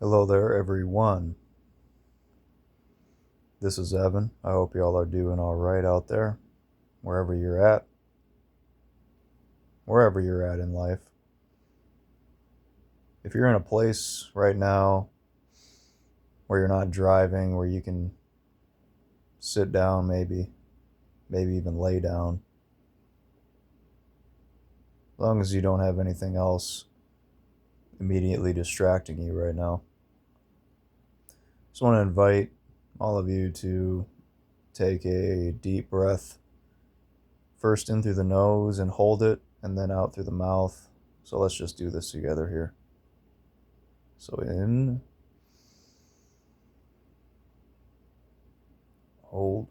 Hello there, everyone. This is Evan. I hope y'all are doing all right out there, wherever you're at, in life. If you're in a place right now where you're not driving, where you can sit down, maybe even lay down, as long as you don't have anything else immediately distracting you right now. Just want to invite all of you to take a deep breath, first in through the nose and hold it, and then out through the mouth. So let's just do this together here. So in, hold,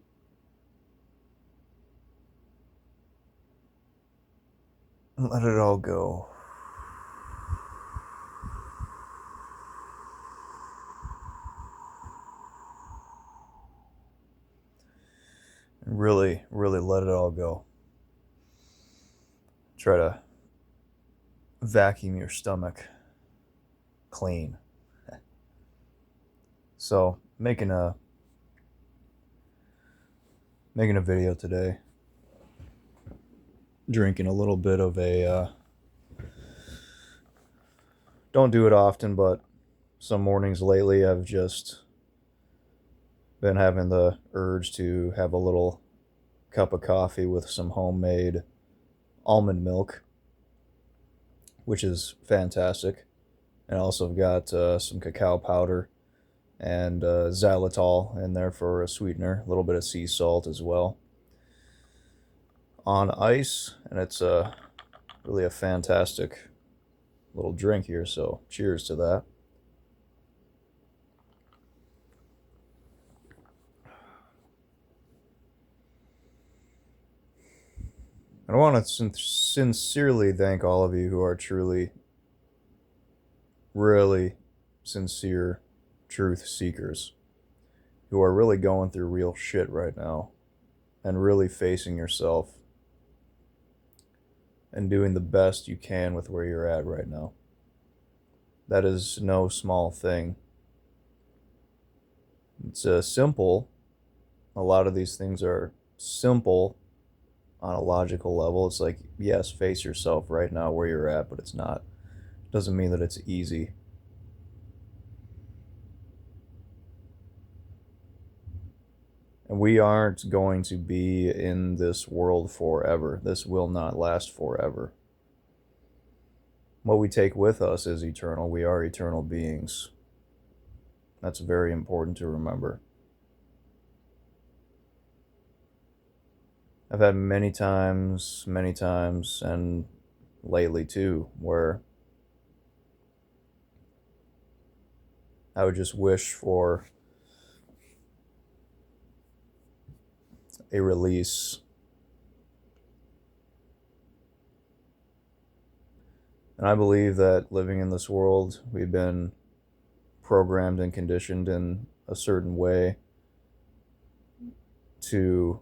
and let it all go. And really, really let it all go. Try to vacuum your stomach clean. So making a video today, drinking a little bit of a don't do it often, but some mornings lately I've just been having the urge to have a little cup of coffee with some homemade almond milk, which is fantastic. And also I've got some cacao powder and xylitol in there for a sweetener, a little bit of sea salt as well, on ice, and it's really a fantastic little drink here, so cheers to that. And I want to sincerely thank all of you who are truly, really sincere truth seekers, who are really going through real shit right now and really facing yourself and doing the best you can with where you're at right now. That is no small thing. It's simple. A lot of these things are simple on a logical level. It's like, yes, face yourself right now where you're at, but it's not. It doesn't mean that it's easy. And we aren't going to be in this world forever. This will not last forever. What we take with us is eternal. We are eternal beings. That's very important to remember. I've had many times, and lately too, where I would just wish for a release. And I believe that living in this world, we've been programmed and conditioned in a certain way to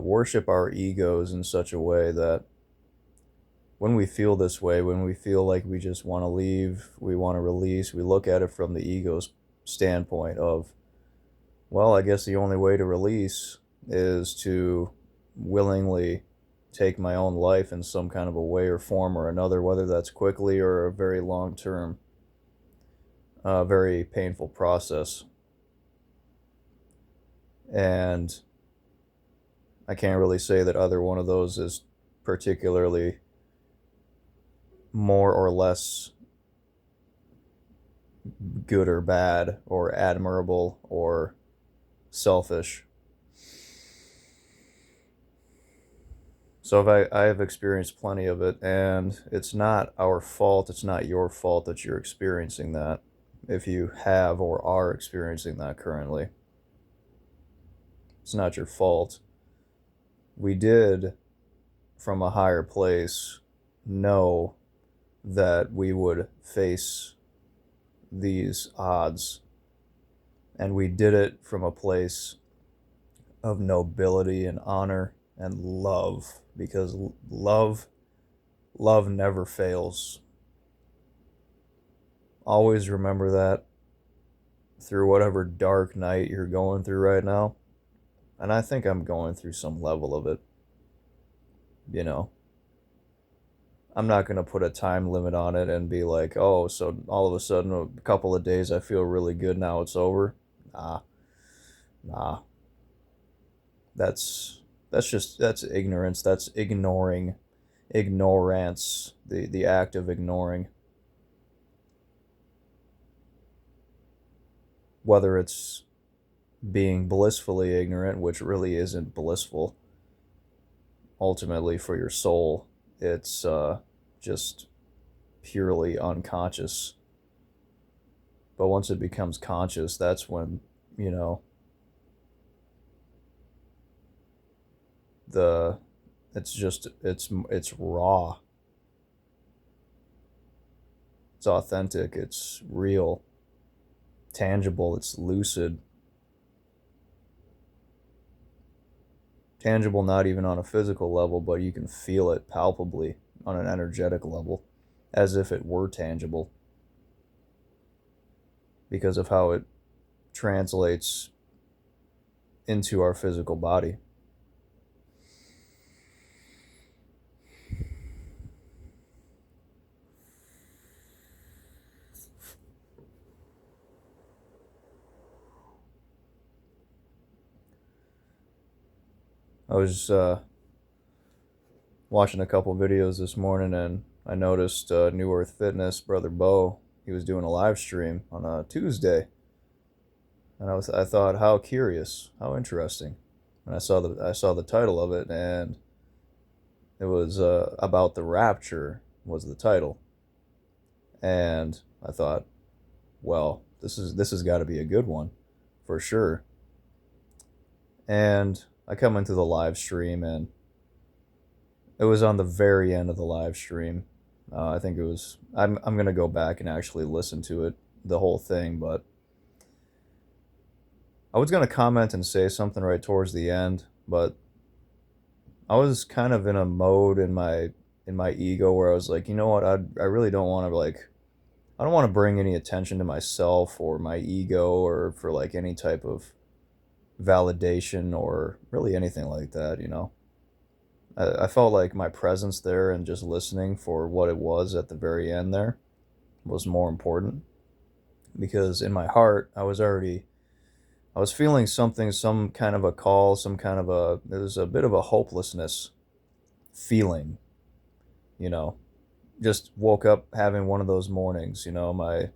worship our egos in such a way that when we feel this way, when we feel like we just want to leave, we want to release, we look at it from the ego's standpoint of, well, I guess the only way to release is to willingly take my own life in some kind of a way or form or another, whether that's quickly or a very long term, very painful process. And I can't really say that either one of those is particularly more or less good or bad or admirable or selfish. So I have experienced plenty of it, and it's not our fault, it's not your fault that you're experiencing that, if you have or are experiencing that currently. It's not your fault. We did, from a higher place, know that we would face these odds, and we did it from a place of nobility and honor and love, because love never fails. Always remember that through whatever dark night you're going through right now. And I think I'm going through some level of it, you know. I'm not going to put a time limit on it and be like, oh, so all of a sudden, a couple of days, I feel really good. Now it's over. Nah, nah. That's that's ignorance. That's ignorance. The act of ignoring, whether it's being blissfully ignorant, which really isn't blissful. Ultimately, for your soul, it's just purely unconscious. But once it becomes conscious, that's when, you know, the it's just it's raw, it's authentic, it's real, tangible, it's lucid. Tangible not even on a physical level, but you can feel it palpably on an energetic level, as if it were tangible, because of how it translates into our physical body. I was watching a couple videos this morning, and I noticed New Earth Fitness brother Bo. He was doing a live stream on a Tuesday, and I thought, how curious, how interesting. And I saw the title of it, and it was about the rapture was the title, and I thought, well, this has got to be a good one, for sure. And I come into the live stream, and it was on the very end of the live stream. I think it was. I'm gonna go back and actually listen to it, the whole thing. But I was gonna comment and say something right towards the end, but I was kind of in a mode in my ego where I was like, you know what, I really don't want to like, I don't want to bring any attention to myself or my ego or for like any type of validation or really anything like that. You know, I felt like my presence there and just listening for what it was at the very end there was more important, because in my heart I was feeling something, some kind of a call, some kind of a, there was a bit of a hopelessness feeling, you know. Just woke up having one of those mornings, you know, my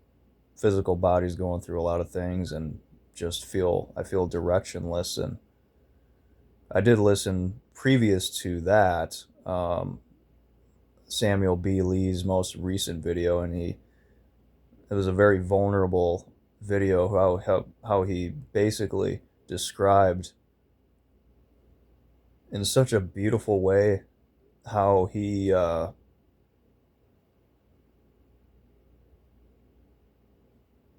physical body's going through a lot of things, and I feel directionless. And I did listen previous to that, Samuel B. Lee's most recent video, and it was a very vulnerable video, how he basically described in such a beautiful way how he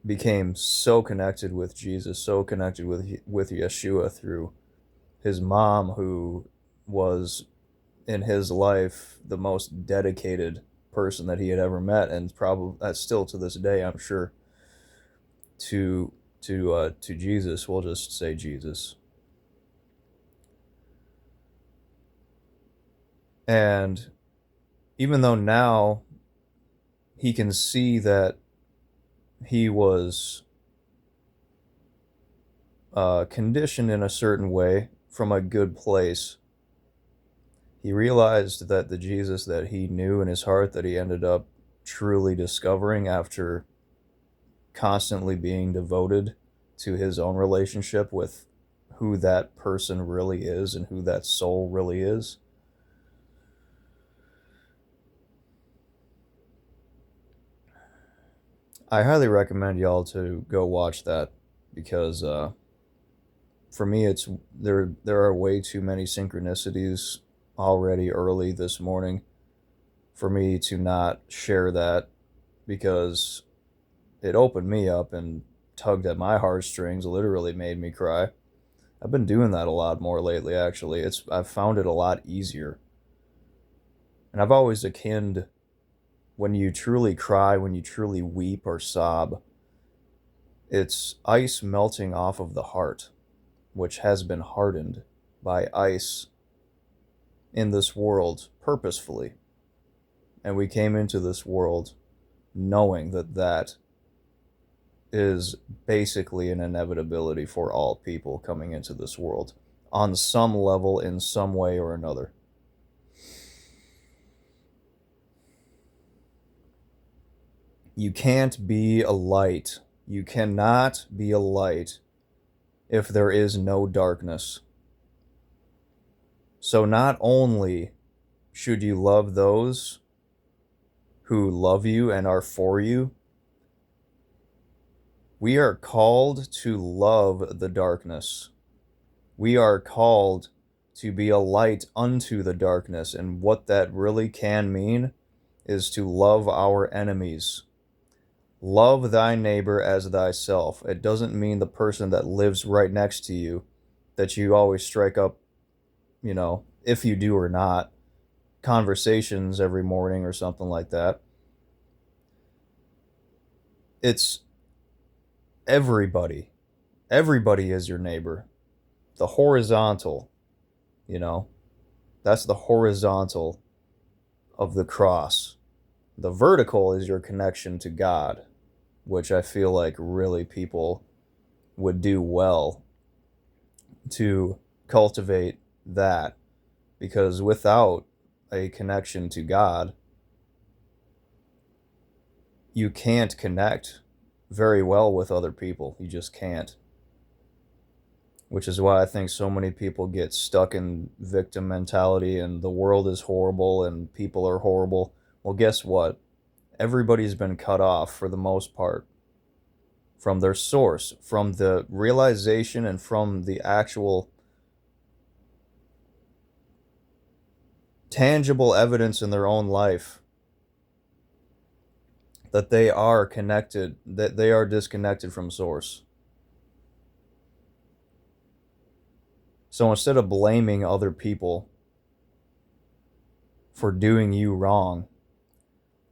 became so connected with Jesus, so connected with Yeshua through his mom, who was in his life the most dedicated person that he had ever met, and probably that's still to this day, I'm sure, to to Jesus. We'll just say Jesus. And even though now he can see that he was conditioned in a certain way from a good place, he realized that the Jesus that he knew in his heart, that he ended up truly discovering after constantly being devoted to his own relationship with who that person really is and who that soul really is. I highly recommend y'all to go watch that, because for me, it's there are way too many synchronicities already early this morning for me to not share that, because it opened me up and tugged at my heartstrings, literally made me cry. I've been doing that a lot more lately, actually. I've found it a lot easier. And I've always akined when you truly cry, when you truly weep or sob, it's ice melting off of the heart, which has been hardened by ice in this world purposefully. And we came into this world knowing that that is basically an inevitability for all people coming into this world on some level, in some way or another. You can't be a light. You cannot be a light if there is no darkness. So not only should you love those who love you and are for you, we are called to love the darkness. We are called to be a light unto the darkness. And what that really can mean is to love our enemies. Love thy neighbor as thyself. It doesn't mean the person that lives right next to you that you always strike up, if you do or not, conversations every morning or something like that. It's everybody. Everybody is your neighbor. The horizontal, you know, that's the horizontal of the cross. The vertical is your connection to God, which I feel like really people would do well to cultivate that, because without a connection to God, you can't connect very well with other people. You just can't. Which is why I think so many people get stuck in victim mentality and the world is horrible and people are horrible. Well, guess what? Everybody's been cut off for the most part from their source, from the realization and from the actual tangible evidence in their own life that they are connected, that they are disconnected from source. So instead of blaming other people for doing you wrong,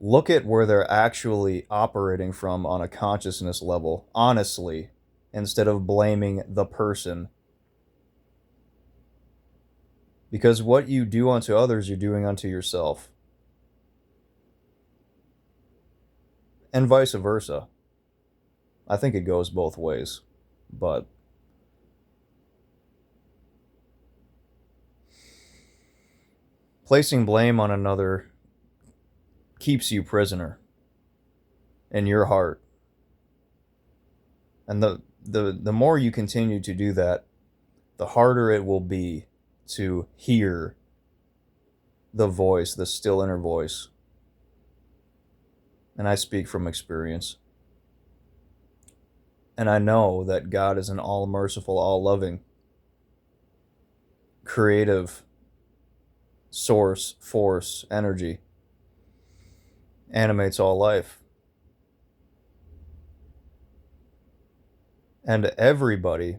look at where they're actually operating from on a consciousness level, honestly, instead of blaming the person. Because what you do unto others, you're doing unto yourself. And vice versa. I think it goes both ways. But placing blame on another keeps you prisoner in your heart. And the more you continue to do that, the harder it will be to hear the voice, the still inner voice. And I speak from experience. And I know that God is an all merciful, all loving, creative source, force, energy, animates all life. And everybody,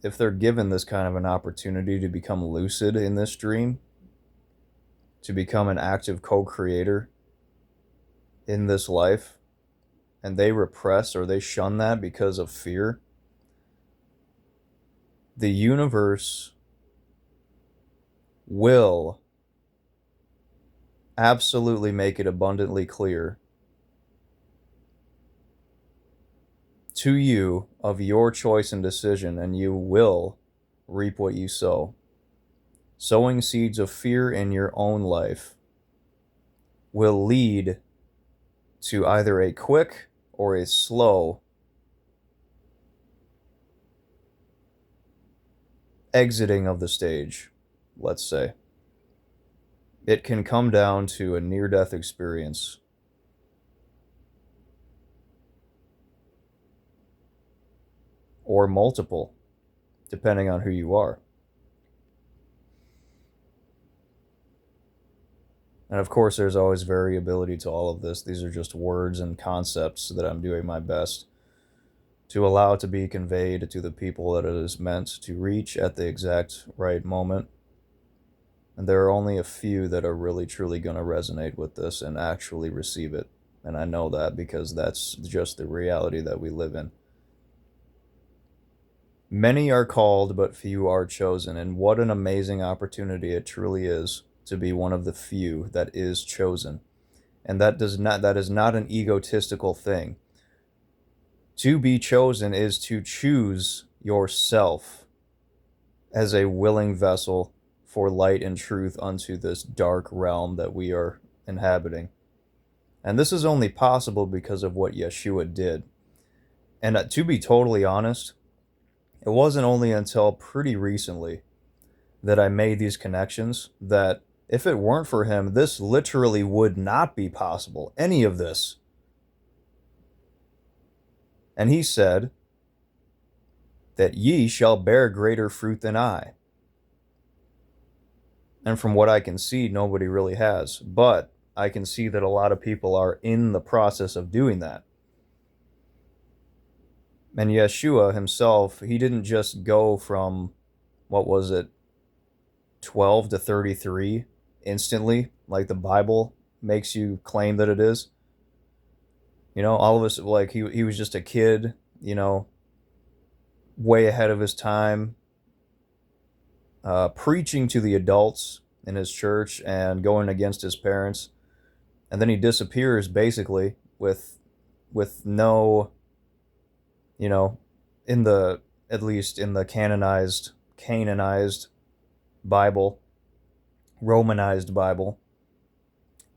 if they're given this kind of an opportunity to become lucid in this dream, to become an active co-creator in this life, and they repress or they shun that because of fear, the universe will absolutely make it abundantly clear to you of your choice and decision, and you will reap what you sow. Sowing seeds of fear in your own life will lead to either a quick or a slow exiting of the stage, let's say. It can come down to a near-death experience. Or multiple, depending on who you are. And of course, there's always variability to all of this. These are just words and concepts that I'm doing my best to allow to be conveyed to the people that it is meant to reach at the exact right moment. And there are only a few that are really truly going to resonate with this and actually receive it. And I know that because that's just the reality that we live in. Many are called, but few are chosen. And what an amazing opportunity it truly is to be one of the few that is chosen. And that is not an egotistical thing. To be chosen is to choose yourself as a willing vessel for light and truth unto this dark realm that we are inhabiting. And this is only possible because of what Yeshua did. And to be totally honest, it wasn't only until pretty recently that I made these connections that if it weren't for him, this literally would not be possible. Any of this. And he said that ye shall bear greater fruit than I. And from what I can see, nobody really has. But I can see that a lot of people are in the process of doing that. And Yeshua himself, he didn't just go from, what was it, 12 to 33 instantly, like the Bible makes you claim that it is. You know, all of us, like, he was just a kid, you know, way ahead of his time, preaching to the adults in his church and going against his parents. And then he disappears basically with no, you know, in the, at least in the canonized Bible, Romanized Bible.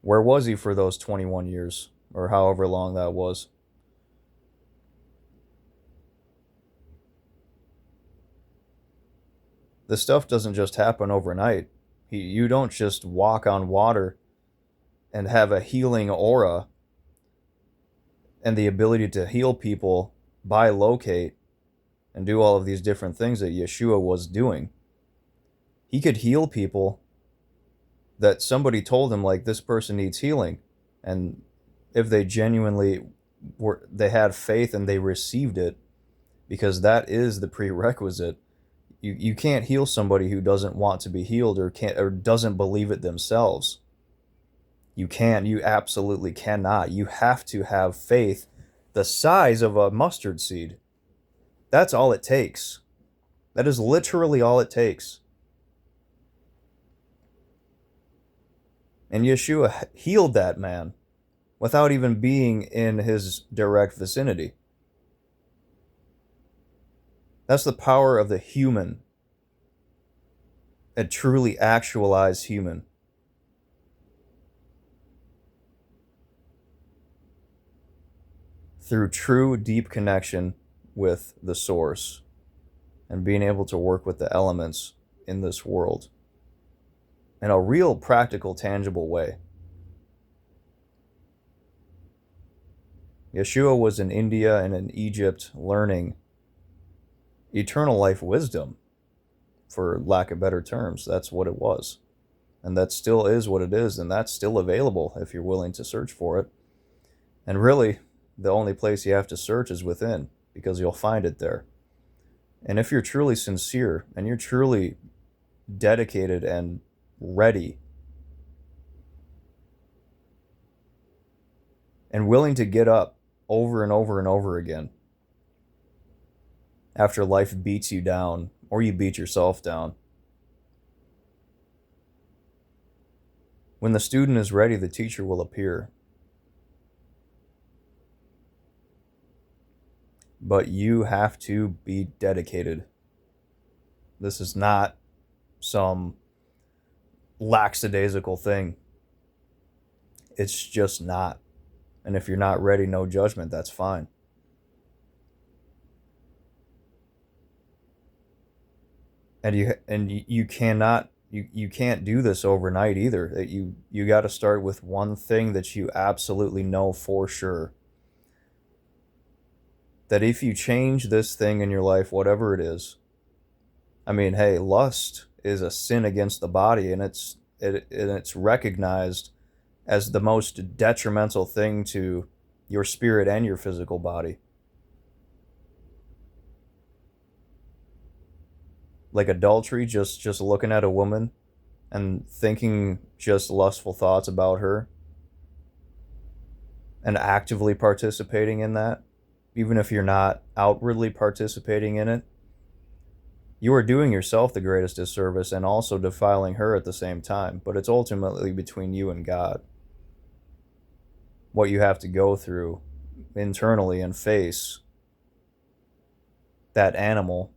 Where was he for those 21 years or however long that was? This stuff doesn't just happen overnight. You don't just walk on water and have a healing aura and the ability to heal people, bilocate, and do all of these different things that Yeshua was doing. He could heal people that somebody told him, like, this person needs healing. And if they genuinely they had faith and they received it, because that is the prerequisite. You can't heal somebody who doesn't want to be healed or can't or doesn't believe it themselves. You absolutely cannot. You have to have faith the size of a mustard seed. That's all it takes. That is literally all it takes. And Yeshua healed that man without even being in his direct vicinity. That's the power of the human, a truly actualized human. Through true deep connection with the source and being able to work with the elements in this world in a real practical, tangible way. Yeshua was in India and in Egypt learning eternal life wisdom, for lack of better terms. That's what it was. And that still is what it is, and that's still available if you're willing to search for it. And really, the only place you have to search is within, because you'll find it there. And if you're truly sincere and you're truly dedicated and ready and willing to get up over and over and over again after life beats you down or you beat yourself down, when the student is ready, the teacher will appear. But you have to be dedicated. This is not some lackadaisical thing. It's just not. And if you're not ready, no judgment, that's fine. And you cannot you can't do this overnight either. That you got to start with one thing that you absolutely know for sure. That if you change this thing in your life, whatever it is, I mean, hey, lust is a sin against the body, and it's recognized as the most detrimental thing to your spirit and your physical body. Like adultery, just looking at a woman and thinking just lustful thoughts about her and actively participating in that, even if you're not outwardly participating in it, you are doing yourself the greatest disservice and also defiling her at the same time. But it's ultimately between you and God. What you have to go through internally and face that animal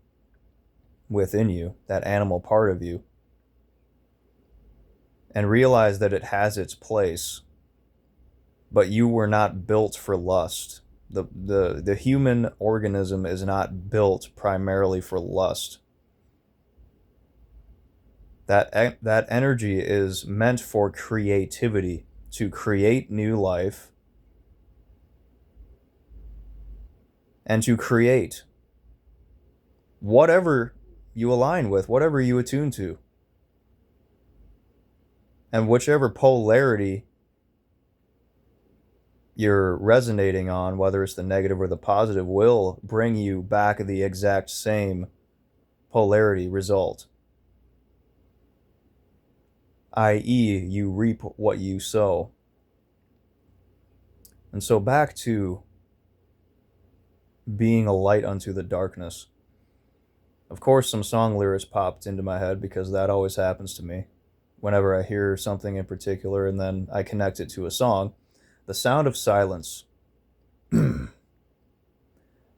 within you, that animal part of you, and realize that it has its place, but you were not built for lust. The human organism is not built primarily for lust. That energy is meant for creativity, to create new life and to create whatever you align with, whatever you attune to, and whichever polarity you're resonating on, whether it's the negative or the positive, will bring you back the exact same polarity result, i.e., you reap what you sow. And so, back to being a light unto the darkness. Of course, some song lyrics popped into my head because that always happens to me whenever I hear something in particular and then I connect it to a song. The Sound of Silence.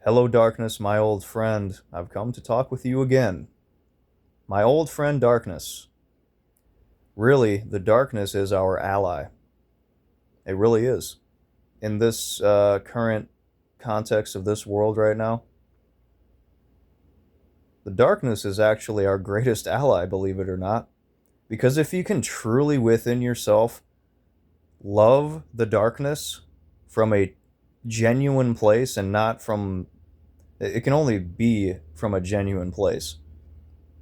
Hello, darkness, my old friend. I've come to talk with you again. My old friend, darkness. Really, the darkness is our ally. It really is. In this current context of this world right now, the darkness is actually our greatest ally, believe it or not. Because if you can truly within yourself love the darkness from a genuine place and not from, it can only be from a genuine place.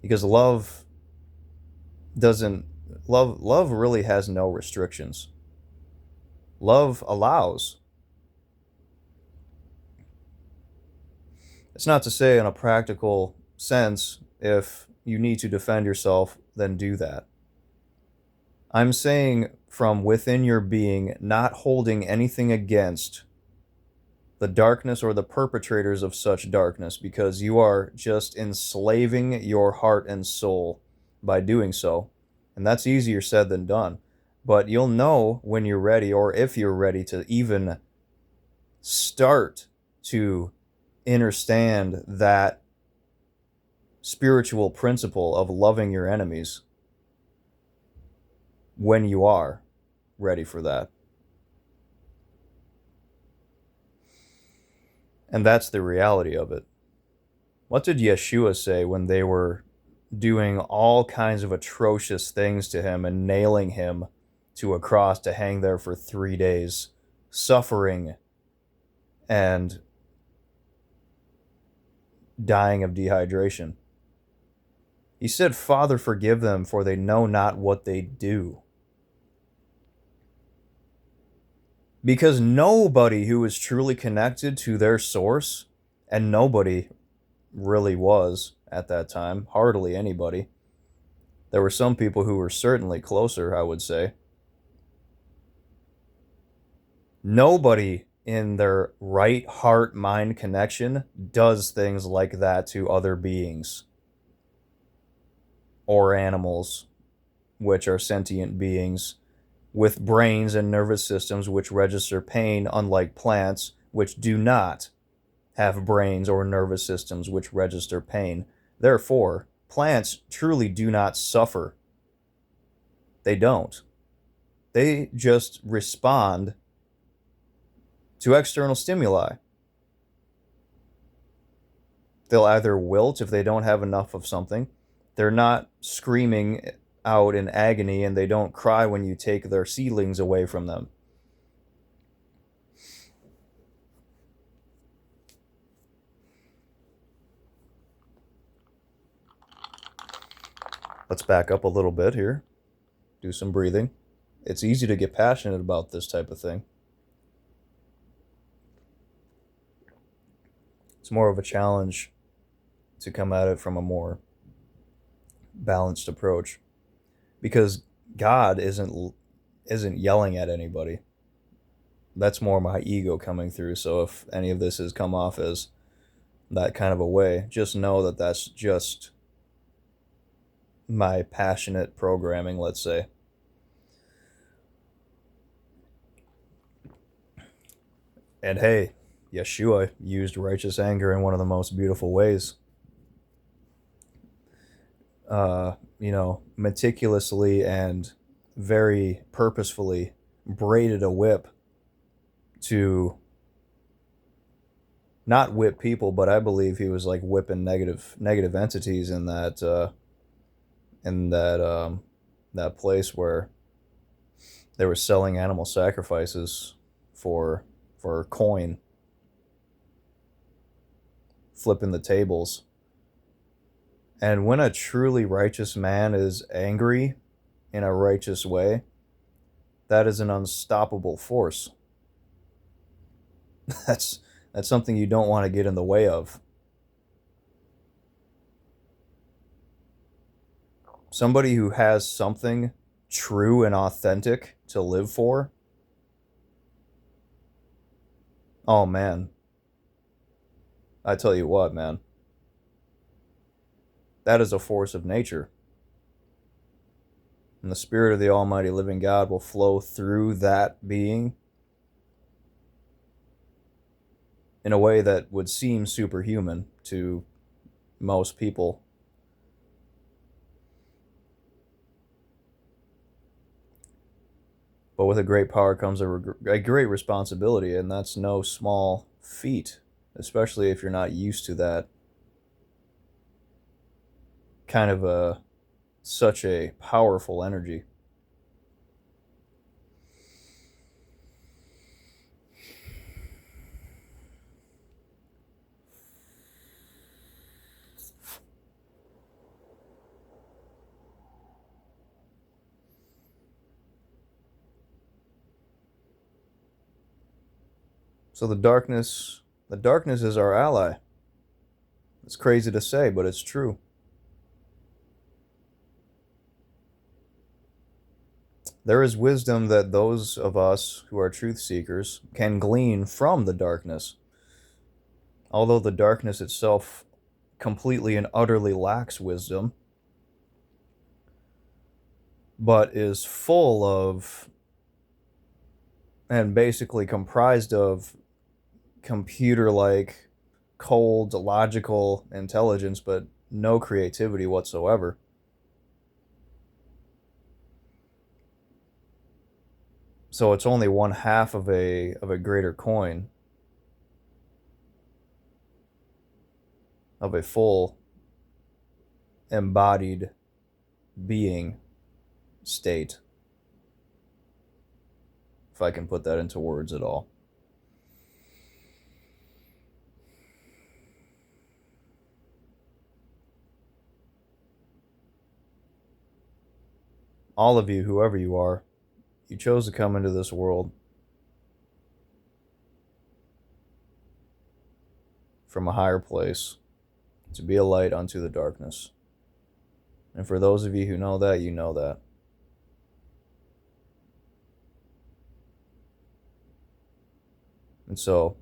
Because doesn't, love really has no restrictions. Love allows. It's not to say in a practical sense, if you need to defend yourself, then do that. I'm saying from within your being, not holding anything against the darkness or the perpetrators of such darkness, because you are just enslaving your heart and soul by doing so. And that's easier said than done. But you'll know when you're ready, or if you're ready to even start to understand that spiritual principle of loving your enemies, when you are ready for that. And that's the reality of it. What did Yeshua say when they were doing all kinds of atrocious things to him and nailing him to a cross to hang there for 3 days, suffering and dying of dehydration? He said, Father, forgive them, for they know not what they do. Because nobody who is truly connected to their source, and nobody really was at that time, hardly anybody. There were some people who were certainly closer, I would say. Nobody in their right heart mind connection does things like that to other beings or animals, which are sentient beings with brains and nervous systems which register pain, unlike plants, which do not have brains or nervous systems which register pain. Therefore, plants truly do not suffer. They don't. They just respond to external stimuli. They'll either wilt if they don't have enough of something. They're not screaming out in agony, and they don't cry when you take their seedlings away from them. Let's back up a little bit here. Do some breathing. It's easy to get passionate about this type of thing. It's more of a challenge to come at it from a more balanced approach. because God isn't yelling at anybody. That's more my ego coming through. So if any of this has come off as that kind of a way, just know that that's just my passionate programming, let's say. And hey, Yeshua used righteous anger in one of the most beautiful ways. Meticulously and very purposefully braided a whip to not whip people, but I believe he was like whipping negative entities in that place where they were selling animal sacrifices for coin, flipping the tables. And when a truly righteous man is angry in a righteous way, that is an unstoppable force. That's that's something you don't want to get in the way of. Somebody who has something true and authentic to live for. Oh man, I tell you what, man. That is a force of nature. And the spirit of the almighty living God will flow through that being in a way that would seem superhuman to most people. But with a great power comes a great responsibility, and that's no small feat, especially if you're not used to that kind of such a powerful energy. So the darkness is our ally. It's crazy to say, but it's true. There is wisdom that those of us who are truth seekers can glean from the darkness. Although the darkness itself completely and utterly lacks wisdom, but is full of and basically comprised of computer like, cold, logical intelligence, but no creativity whatsoever. So it's only one half of a greater coin, of a full embodied being state, if I can put that into words at all. All of you, whoever you are, you chose to come into this world from a higher place to be a light unto the darkness. And for those of you who know that, you know that. And so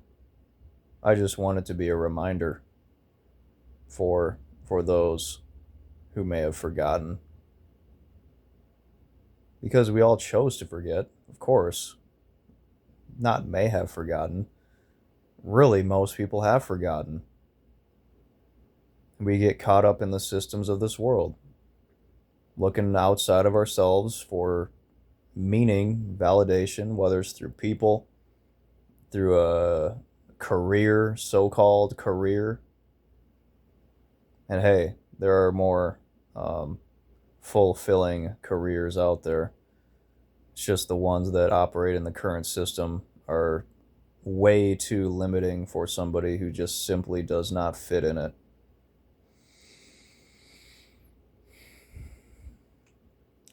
I just want it to be a reminder for those who may have forgotten. Because we all chose to forget, of course. Not may have forgotten. Really, most people have forgotten. We get caught up in the systems of this world, looking outside of ourselves for meaning, validation, whether it's through people, through a career, so-called career. And hey, there are more fulfilling careers out there. It's just the ones that operate in the current system are way too limiting for somebody who just simply does not fit in it.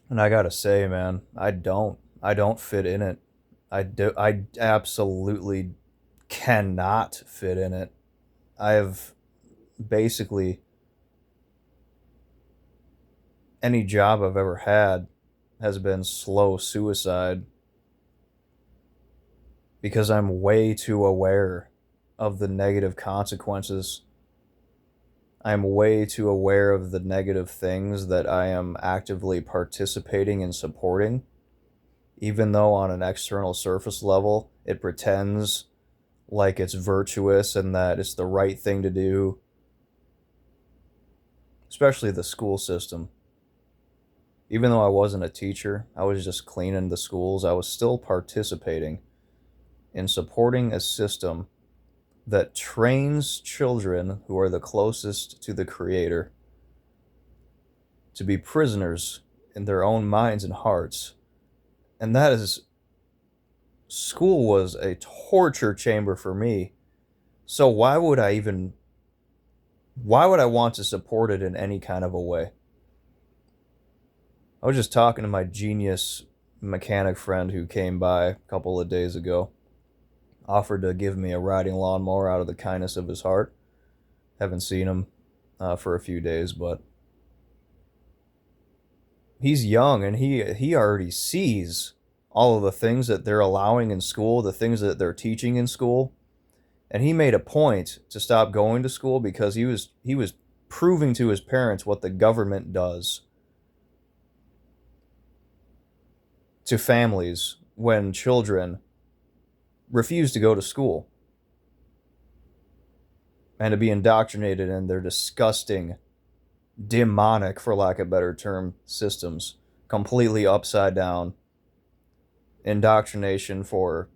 And I gotta say, man, I don't fit in it. I absolutely cannot fit in it. I have basically any job I've ever had has been slow suicide because I'm way too aware of the negative consequences. I'm way too aware of the negative things that I am actively participating and supporting, even though on an external surface level it pretends like it's virtuous and that it's the right thing to do, especially the school system. Even though I wasn't a teacher, I was just cleaning the schools, I was still participating in supporting a system that trains children who are the closest to the Creator to be prisoners in their own minds and hearts. And that is, school was a torture chamber for me. So why would I want to support it in any kind of a way? I was just talking to my genius mechanic friend who came by a couple of days ago, offered to give me a riding lawnmower out of the kindness of his heart. Haven't seen him for a few days, but he's young and he already sees all of the things that they're allowing in school, the things that they're teaching in school. And he made a point to stop going to school because he was proving to his parents what the government does to families when children refuse to go to school and to be indoctrinated in their disgusting, demonic, for lack of a better term, systems. Completely upside down indoctrination for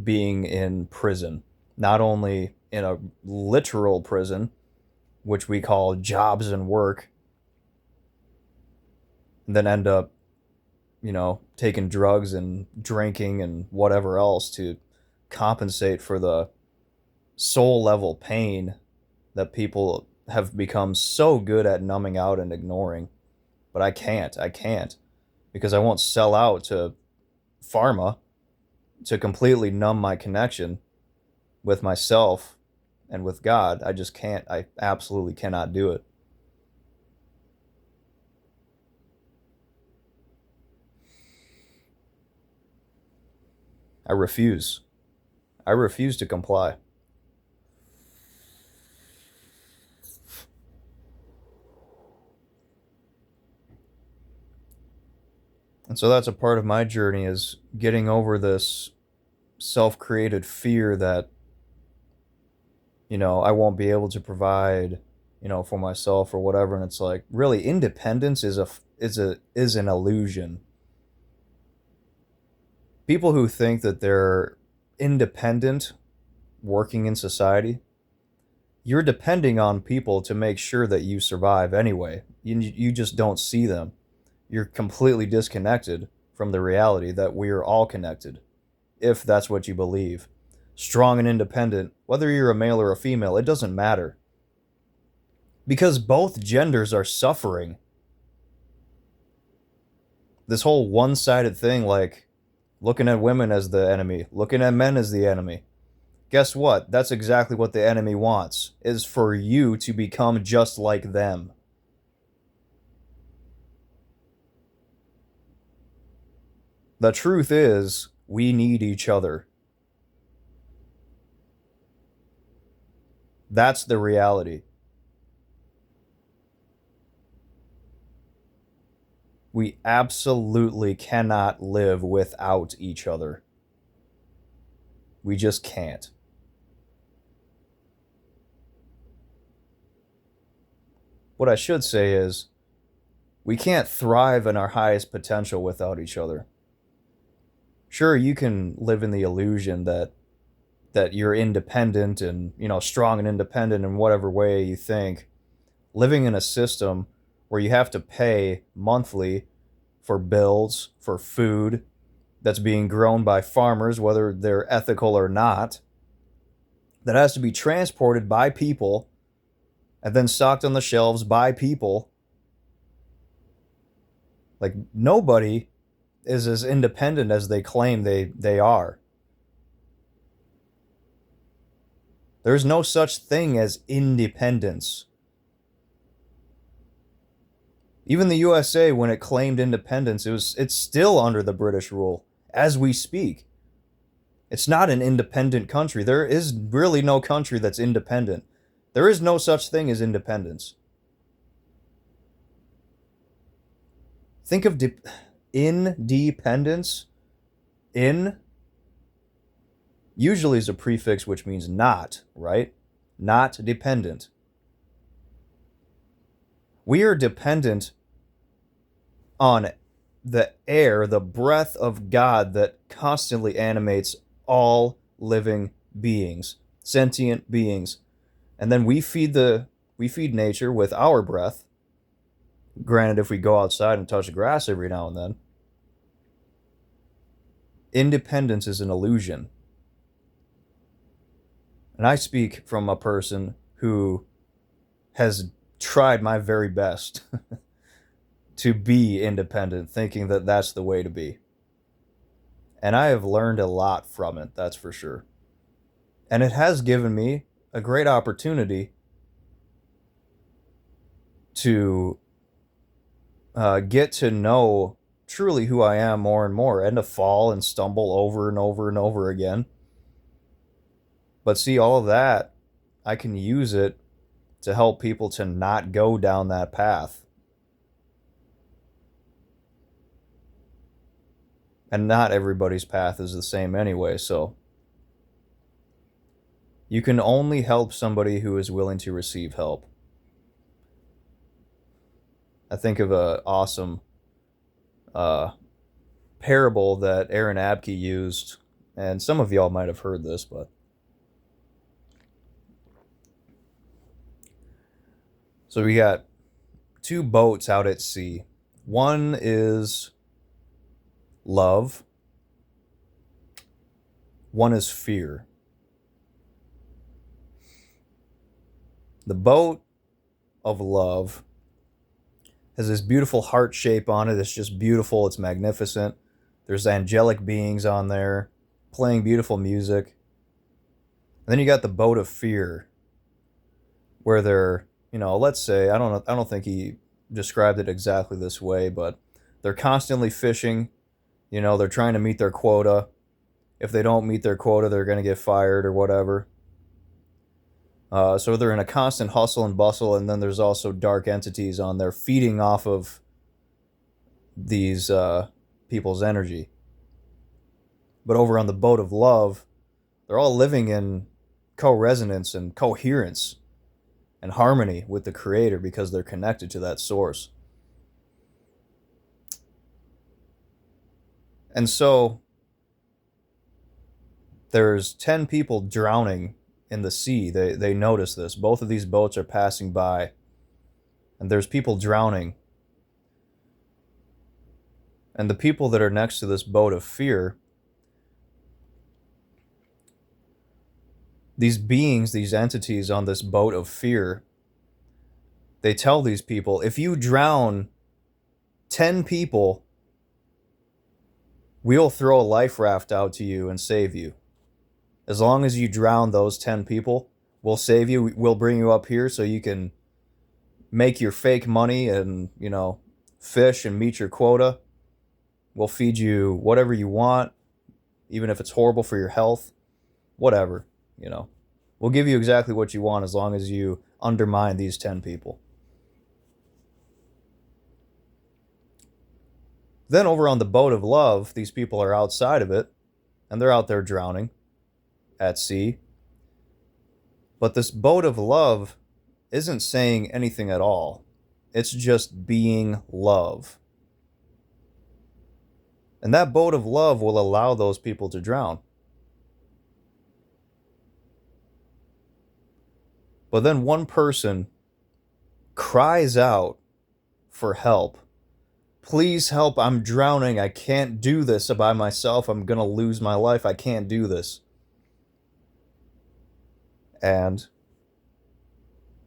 being in prison. Not only in a literal prison, which we call jobs and work, and then end up, taking drugs and drinking and whatever else to compensate for the soul level pain that people have become so good at numbing out and ignoring. But I can't because I won't sell out to pharma to completely numb my connection with myself and with God. I just can't. I absolutely cannot do it. I refuse. I refuse to comply. And so that's a part of my journey, is getting over this self-created fear that, I won't be able to provide, for myself or whatever. And it's like, really, independence is an illusion. People who think that they're independent working in society, you're depending on people to make sure that you survive anyway. You just don't see them. You're completely disconnected from the reality that we're all connected, if that's what you believe. Strong and independent, whether you're a male or a female, it doesn't matter. Because both genders are suffering. This whole one sided thing, like looking at women as the enemy, looking at men as the enemy. Guess what? That's exactly what the enemy wants, is for you to become just like them. The truth is, we need each other. That's the reality. We absolutely cannot live without each other. We just can't. What I should say is, we can't thrive in our highest potential without each other. Sure, you can live in the illusion that you're independent and, strong and independent in whatever way you think. Living in a system where you have to pay monthly for bills, for food that's being grown by farmers, whether they're ethical or not, that has to be transported by people and then stocked on the shelves by people. Like, nobody is as independent as they claim they are. There's no such thing as independence. Even the USA, when it claimed independence, it's still under the British rule as we speak. It's not an independent country. There is really no country that's independent. There is no such thing as independence. Think of independence. In usually is a prefix which means not, right? Not dependent. We are dependent on the air, the breath of God that constantly animates all living beings, sentient beings. And then we feed nature with our breath. Granted, if we go outside and touch grass every now and then, independence is an illusion. And I speak from a person who has tried my very best to be independent, thinking that that's the way to be. And I have learned a lot from it, that's for sure. And it has given me a great opportunity to get to know truly who I am more and more, and to fall and stumble over and over and over again. But see, all of that, I can use it to help people to not go down that path. And not everybody's path is the same anyway, so you can only help somebody who is willing to receive help. I think of a awesome uh, parable that Aaron Abke used, and some of y'all might have heard this, but so we got two boats out at sea. One is love, one is fear. The boat of love has this beautiful heart shape on it. It's just beautiful. It's magnificent. There's angelic beings on there playing beautiful music. And then you got the boat of fear, where they're, let's say, I don't think he described it exactly this way, but they're constantly fishing. They're trying to meet their quota. If they don't meet their quota, they're going to get fired or whatever. So they're in a constant hustle and bustle, and then there's also dark entities on there feeding off of these people's energy. But over on the boat of love, they're all living in co-resonance and coherence and harmony with the Creator because they're connected to that source. And so there's 10 people drowning in the sea. They notice this. Both of these boats are passing by, and there's people drowning. And the people that are next to this boat of fear, these beings, these entities on this boat of fear, they tell these people, if you drown 10 people, we'll throw a life raft out to you and save you. As long as you drown those 10 people, we'll save you. We'll bring you up here so you can make your fake money and, fish and meet your quota. We'll feed you whatever you want, even if it's horrible for your health, whatever, We'll give you exactly what you want as long as you undermine these 10 people. Then over on the boat of love, these people are outside of it, and they're out there drowning at sea. But this boat of love isn't saying anything at all. It's just being love. And that boat of love will allow those people to drown. But then one person cries out for help. Please help, I'm drowning. I can't do this by myself. I'm going to lose my life. I can't do this. And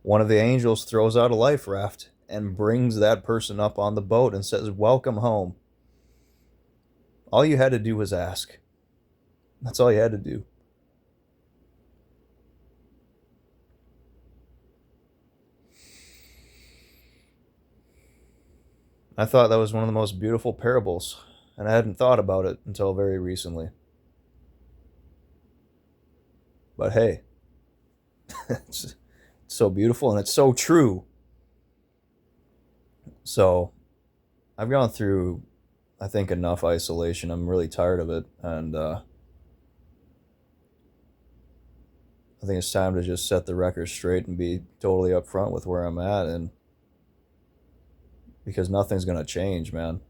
one of the angels throws out a life raft and brings that person up on the boat and says, welcome home. All you had to do was ask. That's all you had to do. I thought that was one of the most beautiful parables, and I hadn't thought about it until very recently. But hey, it's so beautiful and it's so true. So I've gone through, I think, enough isolation. I'm really tired of it, and I think it's time to just set the record straight and be totally upfront with where I'm at, and because nothing's gonna change, man.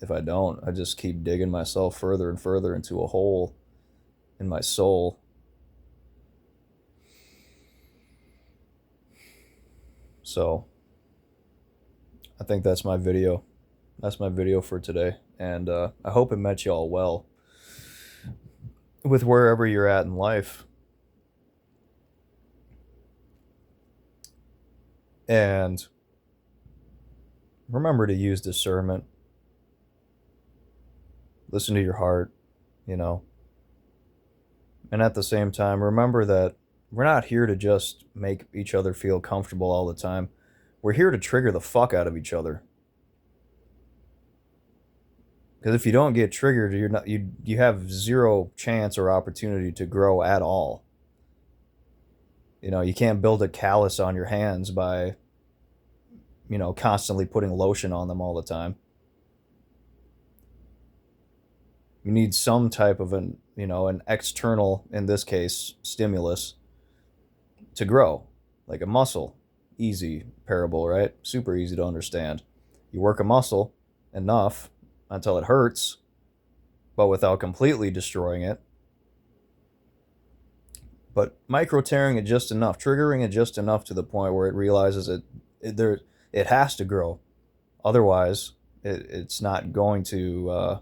If I don't, I just keep digging myself further and further into a hole in my soul. So I think that's my video. That's my video for today, and I hope it met y'all well with wherever you're at in life. And remember to use discernment. Listen to your heart, you know. And at the same time, remember that we're not here to just make each other feel comfortable all the time. We're here to trigger the fuck out of each other. Because if you don't get triggered, you have zero chance or opportunity to grow at all. You know, you can't build a callus on your hands by, constantly putting lotion on them all the time. You need some type of an external, in this case, stimulus to grow, like a muscle. Easy parable, right? Super easy to understand. You work a muscle enough until it hurts, but without completely destroying it. But micro tearing it just enough, triggering it just enough to the point where it realizes it has to grow. Otherwise, it's not going to.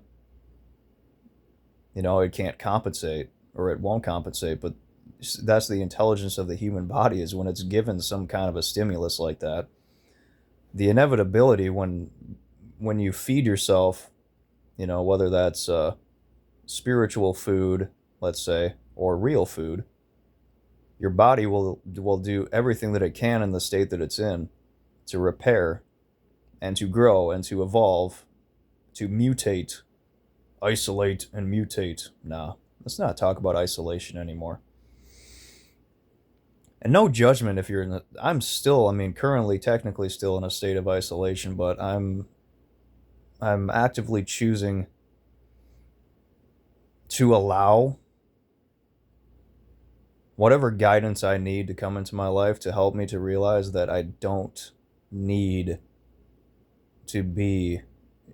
It can't compensate, or it won't compensate. But that's the intelligence of the human body, is when it's given some kind of a stimulus like that. The inevitability when you feed yourself, whether that's spiritual food, let's say, or real food, your body will do everything that it can in the state that it's in to repair and to grow and to evolve, to mutate, isolate and mutate. Nah, let's not talk about isolation anymore. And no judgment if you're in the, I'm still, I mean, currently technically still in a state of isolation, but I'm actively choosing to allow whatever guidance I need to come into my life to help me to realize that I don't need to be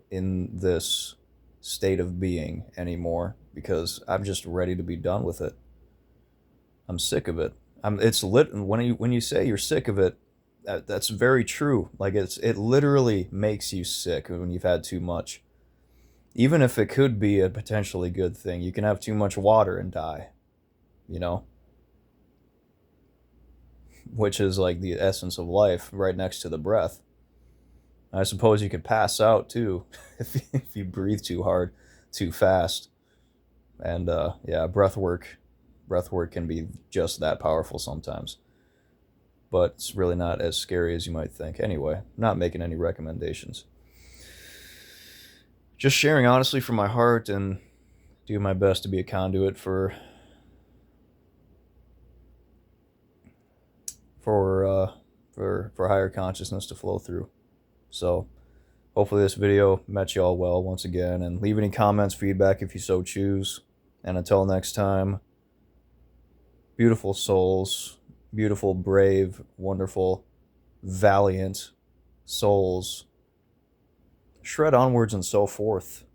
in this state of being anymore, because I'm just ready to be done with it. I'm sick of it. It's lit when you say you're sick of it, that's very true. Like it literally makes you sick when you've had too much. Even if it could be a potentially good thing, you can have too much water and die, you know, which is like the essence of life, right next to the breath. I suppose you could pass out too if you breathe too hard, too fast. And yeah, breath work can be just that powerful sometimes. But it's really not as scary as you might think. Anyway, not making any recommendations. Just sharing honestly from my heart and do my best to be a conduit for for higher consciousness to flow through. So hopefully this video met you all well once again, and leave any comments, feedback if you so choose. And until next time, beautiful souls, beautiful, brave, wonderful, valiant souls, shred onwards and so forth.